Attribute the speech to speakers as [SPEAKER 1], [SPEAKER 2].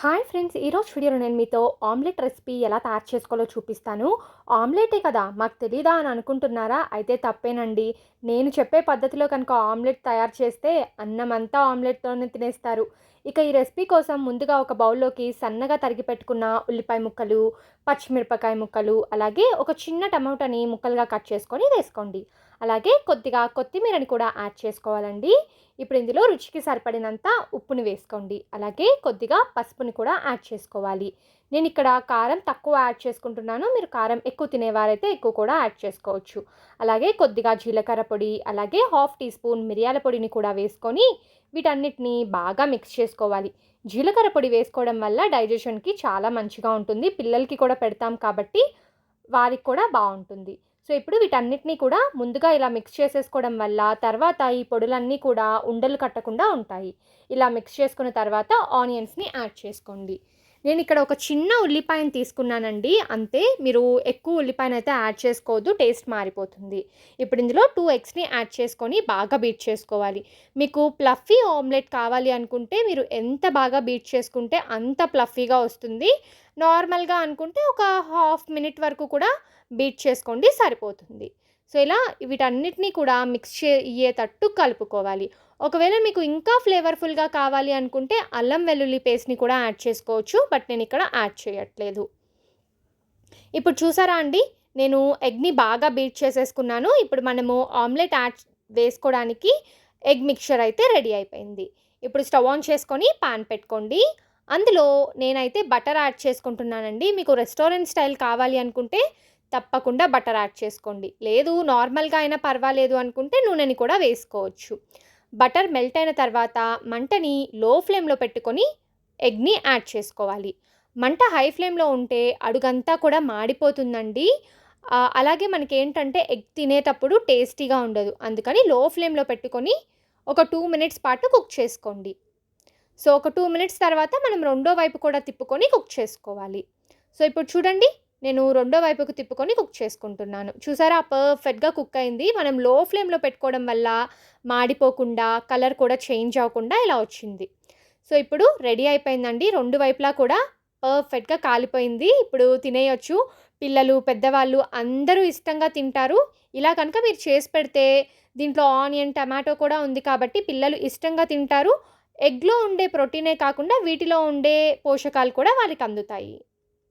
[SPEAKER 1] Hi friends! ఈరోజు వీడియోలో నేను మీతో ఆమ్లెట్ రెసిపీ ఎలా తయారు చేసుకోవాలో చూపిస్తాను. ఆమ్లెటే కదా! మాకు తెలీదా అని అనుకుంటున్నారా? అయితే తప్పేనండి. నేను చెప్పే పద్ధతిలో కనుక ఆమ్లెట్ తయారు చేస్తే అన్నమంతా ఆమ్లెట్‌తోనే తినేస్తారు. ఇక ఈ రెసిపీ కోసం ముందుగా ఒక బౌల్‌లోకి సన్నగా తరిగి పెట్టుకున్న ఉల్లిపాయ ముక్కలు, పచ్చిమిరపకాయ ముక్కలు, అలాగే ఒక చిన్న టమాటాని ముక్కలుగా కట్ చేసుకొని వేసుకోండి. అలాగే కొద్దిగా కొత్తిమీరని కూడా యాడ్ చేసుకోవాలండి. ఇప్పుడు ఇందులో రుచికి సరిపడినంత ఉప్పుని వేసుకోండి. అలాగే కొద్దిగా పసుపుని కూడా యాడ్ చేసుకోవాలి. నేను ఇక్కడ కారం తక్కువ యాడ్ చేసుకుంటున్నాను. మీరు కారం ఎక్కువ తినేవారైతే ఎక్కువ కూడా యాడ్ చేసుకోవచ్చు. అలాగే కొద్దిగా జీలకర్ర పొడి, అలాగే హాఫ్ టీ స్పూన్ మిరియాల పొడిని కూడా వేసుకొని వీటన్నిటిని బాగా మిక్స్ చేసుకోవాలి. జీలకర్ర పొడి వేసుకోవడం వల్ల డైజెషన్‌కి చాలా మంచిగా ఉంటుంది. పిల్లలకి కూడా పెడతాం కాబట్టి వారికి కూడా బావుంటుంది. సో, ఇప్పుడు వీటన్నిటిని కూడా ముందుగా ఇలా మిక్స్ చేసేసుకోవడం వల్ల తర్వాత ఈ పొడులన్నీ కూడా ఉండలు కట్టకుండా ఉంటాయి. ఇలా మిక్స్ చేసుకున్న తర్వాత ఆనియన్స్‌ని యాడ్ చేసుకోండి. నేనిక్కడ ఒక చిన్న ఉల్లిపాయను తీసుకున్నానండి. అంతే. మీరు ఎక్కువ ఉల్లిపాయనైతే యాడ్ చేసుకోవద్దు. టేస్ట్ మారిపోతుంది. ఇప్పుడు ఇందులో 2 ఎగ్స్‌ని యాడ్ చేసుకొని బాగా బీట్ చేసుకోవాలి. మీకు ప్లఫీ ఆమ్లెట్ కావాలి అనుకుంటే మీరు ఎంత బాగా బీట్ చేసుకుంటే అంత ప్లఫీగా వస్తుంది. నార్మల్‌గా అనుకుంటే ఒక హాఫ్ మినిట్ వరకు కూడా బీట్ చేసుకోండి సరిపోతుంది. సో, ఇలా వీటన్నిటిని కూడా మిక్స్ అయ్యేతట్టు కలుపుకోవాలి. ఒకవేళ మీకు ఇంకా ఫ్లేవర్‌ఫుల్‌గా కావాలి అనుకుంటే అల్లం వెల్లుల్లి పేస్ట్‌ని కూడా యాడ్ చేసుకోవచ్చు. బట్ నేనిక్కడ యాడ్ చేయట్లేదు. ఇప్పుడు చూసారా అండి, నేను ఎగ్‌ని బాగా బీట్ చేసేసుకున్నాను. ఇప్పుడు మనము ఆమ్లెట్ వేసుకోవడానికి ఎగ్ మిక్స్చర్ అయితే రెడీ అయిపోయింది. ఇప్పుడు స్టవ్ ఆన్ చేసుకొని పాన్ పెట్టుకోండి. అందులో నేనైతే బటర్ యాడ్ చేసుకుంటున్నానండి. మీకు రెస్టారెంట్ స్టైల్ కావాలి అనుకుంటే తప్పకుండా బటర్ యాడ్ చేసుకోండి. లేదు నార్మల్‌గా అయినా పర్వాలేదు అనుకుంటే నూనెని కూడా వేసుకోవచ్చు. బటర్ మెల్ట్ అయిన తర్వాత మంటని లో ఫ్లేమ్‌లో పెట్టుకొని ఎగ్‌ని యాడ్ చేసుకోవాలి. మంట హై ఫ్లేమ్‌లో ఉంటే అడుగంతా కూడా మాడిపోతుందండి. అలాగే మనకేంటంటే ఎగ్ తినేటప్పుడు టేస్టీగా ఉండదు. అందుకని లో ఫ్లేమ్‌లో పెట్టుకొని ఒక 2 మినిట్స్ పాటు కుక్ చేసుకోండి. సో, ఒక 2 మినిట్స్ తర్వాత మనం రెండో వైపు కూడా తిప్పుకొని కుక్ చేసుకోవాలి. సో, ఇప్పుడు చూడండి, నేను రెండో వైపుకు తిప్పుకొని కుక్ చేసుకుంటున్నాను. చూసారా పర్ఫెక్ట్‌గా కుక్ అయింది. మనం లో ఫ్లేమ్‌లో పెట్టుకోవడం వల్ల మాడిపోకుండా, కలర్ కూడా చేంజ్ అవ్వకుండా ఇలా వచ్చింది. సో, ఇప్పుడు రెడీ అయిపోయిందండి. రెండు వైపులా కూడా పర్ఫెక్ట్‌గా కాలిపోయింది. ఇప్పుడు తినేయొచ్చు. పిల్లలు, పెద్దవాళ్ళు అందరూ ఇష్టంగా తింటారు. ఇలా కనుక మీరు చేసి పెడితే దీంట్లో ఆనియన్, టమాటో కూడా ఉంది కాబట్టి పిల్లలు ఇష్టంగా తింటారు. ఎగ్‌లో ఉండే ప్రోటీనే కాకుండా వీటిలో ఉండే పోషకాలు కూడా వాళ్ళకి అందుతాయి.